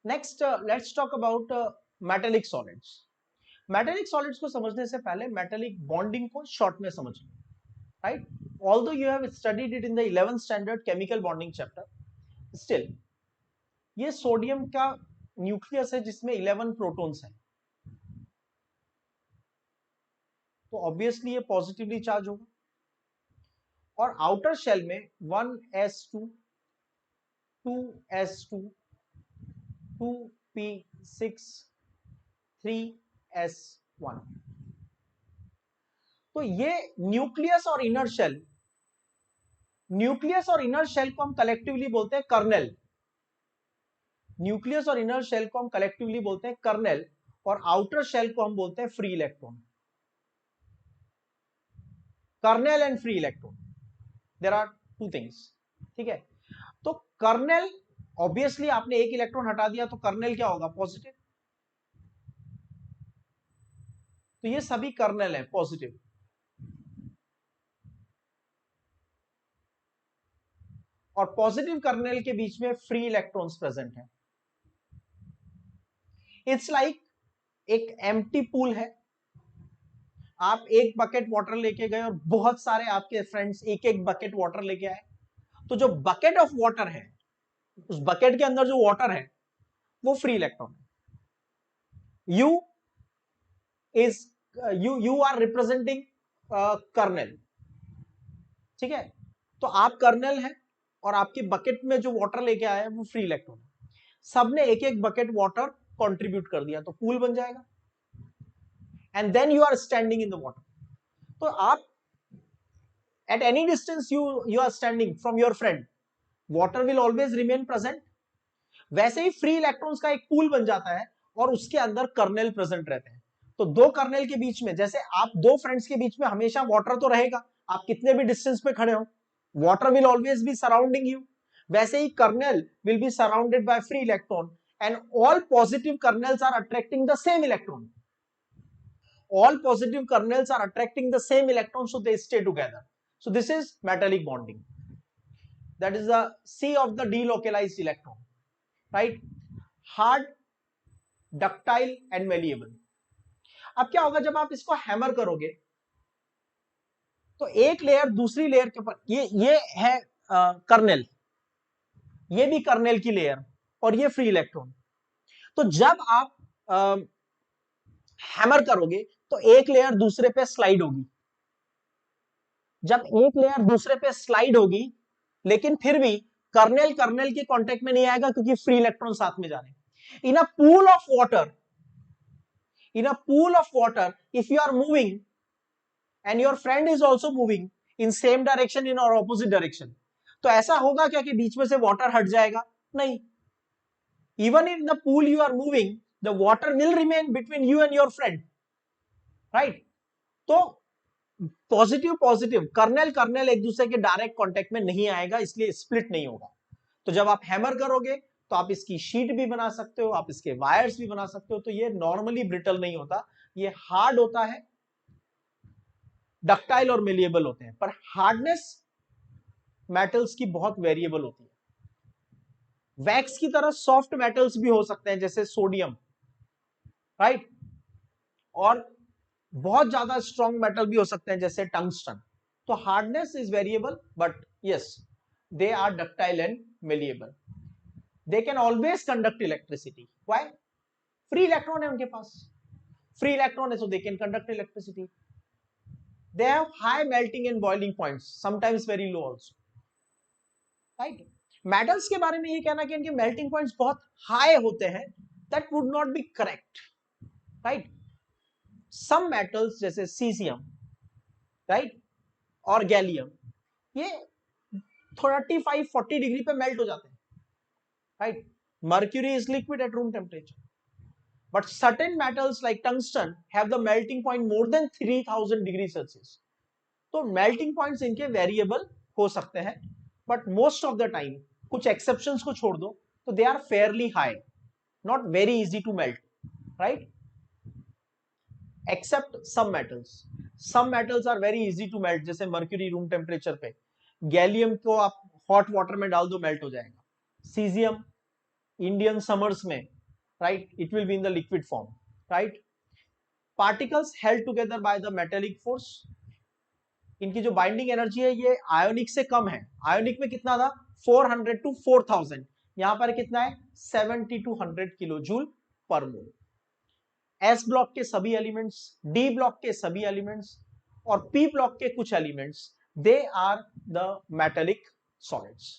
Next let's talk about metallic solids. Metallic solids को समझने से पहले मेटेलिक बॉन्डिंग को शॉर्ट में समझ लो, right? Although you have studied it in the 11th standard chemical bonding chapter, still ये सोडियम का न्यूक्लियस है जिसमें 11 प्रोटॉन्स हैं, तो ऑब्वियसली ये पॉजिटिवली चार्ज होगा। और आउटर शेल में 1s2 2s2 2p6 3s1, तो ये न्यूक्लियस और इनर शेल, न्यूक्लियस और इनर शेल को हम कलेक्टिवली बोलते हैं कर्नेल। न्यूक्लियस और इनर शेल को हम कलेक्टिवली बोलते हैं कर्नेल, और आउटर शेल को हम बोलते हैं free electron. Kernel and free electron, there are two things, ठीक है? तो कर्नेल, ऑब्वियसली आपने एक इलेक्ट्रॉन हटा दिया तो कर्नेल क्या होगा? पॉजिटिव। तो ये सभी कर्नेल है पॉजिटिव। और पॉजिटिव कर्नेल के बीच में फ्री इलेक्ट्रॉन्स प्रेजेंट हैं। इट्स लाइक एक एम्प्टी पूल है, आप एक बकेट वाटर लेके गए और बहुत सारे आपके फ्रेंड्स एक एक बकेट वाटर लेके आए, तो जो बकेट ऑफ वाटर है, उस बकेट के अंदर जो वाटर है वो फ्री इलेक्ट्रॉन है। यू आर रिप्रेजेंटिंग कर्नेल, ठीक है? तो आप कर्नेल हैं और आपके बकेट में जो वाटर लेके आए वो फ्री इलेक्ट्रॉन है। सबने एक एक बकेट वाटर कंट्रीब्यूट कर दिया तो पूल बन जाएगा, and then you are standing in the water. तो आप at any distance you are standing from your friend, water will always remain present। वैसे ही फ्री इलेक्ट्रॉन्स का एक पूल बन जाता है और उसके अंदर कर्नेल प्रेजेंट रहते हैं। तो दो कर्नेल के बीच में, जैसे आप दो फ्रेंड्स के बीच में हमेशा वाटर तो रहेगा, आप कितने भी डिस्टेंस पे खड़े हो, water will always be surrounding you. वैसे ही kernel will be surrounded by free electron, and all positive kernels are attracting the same electron. All positive kernels are attracting the same electron, so they stay together. So this is metallic bonding. That is the C of the delocalized electron, right? Hard, ductile and malleable. अब क्या होगा जब आप इसको hammer करोगे तो एक layer दूसरी लेयर के ऊपर, ये है कर्नेल, ये भी कर्नेल की लेयर, और ये फ्री इलेक्ट्रॉन। तो जब आप हैमर करोगे तो एक लेयर दूसरे पे स्लाइड होगी। जब एक लेयर दूसरे पे स्लाइड होगी, लेकिन फिर भी कर्नेल कर्नेल के कांटेक्ट में नहीं आएगा क्योंकि फ्री इलेक्ट्रॉन साथ में जा रहे हैं। In a pool of water, in a pool of water, if you are moving and your friend is also moving in same direction in और ऑपोजिट डायरेक्शन, तो ऐसा होगा क्या कि बीच में से वाटर हट जाएगा? नहीं। Even in the pool you are moving, the water will remain between you and your friend, right? तो पॉजिटिव पॉजिटिव, कर्नेल कर्नेल एक दूसरे के डायरेक्ट कांटेक्ट में नहीं आएगा, इसलिए स्प्लिट नहीं होगा। तो जब आप हैमर करोगे तो आप इसकी शीट भी बना सकते हो, आप इसके वायर्स भी बना सकते हो। तो ये नॉर्मली ब्रिटल नहीं होता, ये हार्ड होता है, डक्टाइल और मेलिएबल होते हैं। पर हार्डनेस मेटल्स की बहुत वेरिएबल होती है। वैक्स की तरह सॉफ्ट मेटल्स भी हो सकते हैं जैसे सोडियम, राइट? और बहुत ज्यादा स्ट्रॉन्ग मेटल भी हो सकते हैं जैसे टंगस्टन। तो hardness is variable, but yes, they are ductile and malleable. They can always conduct electricity. Why? Free electron है उनके पास, फ्री इलेक्ट्रॉन है, so they can conduct electricity. They have high melting and boiling points, sometimes very low also, right? Metals के बारे में ये कहना कि इनके मेल्टिंग पॉइंट्स बहुत हाई होते हैं, that would not be correct, right? Some metals जैसे सीजियम, right, और गैलियम, ये 35-40 डिग्री पे मेल्ट हो जाते हैं, right? Mercury is liquid at room temperature. But certain metals like tungsten have the melting point more than 3000 degrees Celsius. तो melting points इनके variable हो सकते हैं, but most of the time, कुछ exceptions को छोड़ दो, तो they are fairly high, not very easy to melt, right? Except some metals. Some metals are very easy to melt, जैसे mercury room temperature पे, गैलियम को आप hot water में डाल दो, melt हो जाएगा। सीजियम इंडियन समर्स में right? It will be in the liquid form, right? Particles held together by the metallic force. इनकी जो बाइंडिंग एनर्जी है ये आयोनिक से कम है. आयोनिक में कितना था? 400 to 4000. यहां पर कितना है? 70 to 100 किलो जूल पर मोल. एस ब्लॉक के सभी एलिमेंट्स, डी ब्लॉक के सभी एलिमेंट्स और पी ब्लॉक के कुछ elements, they are the metallic solids.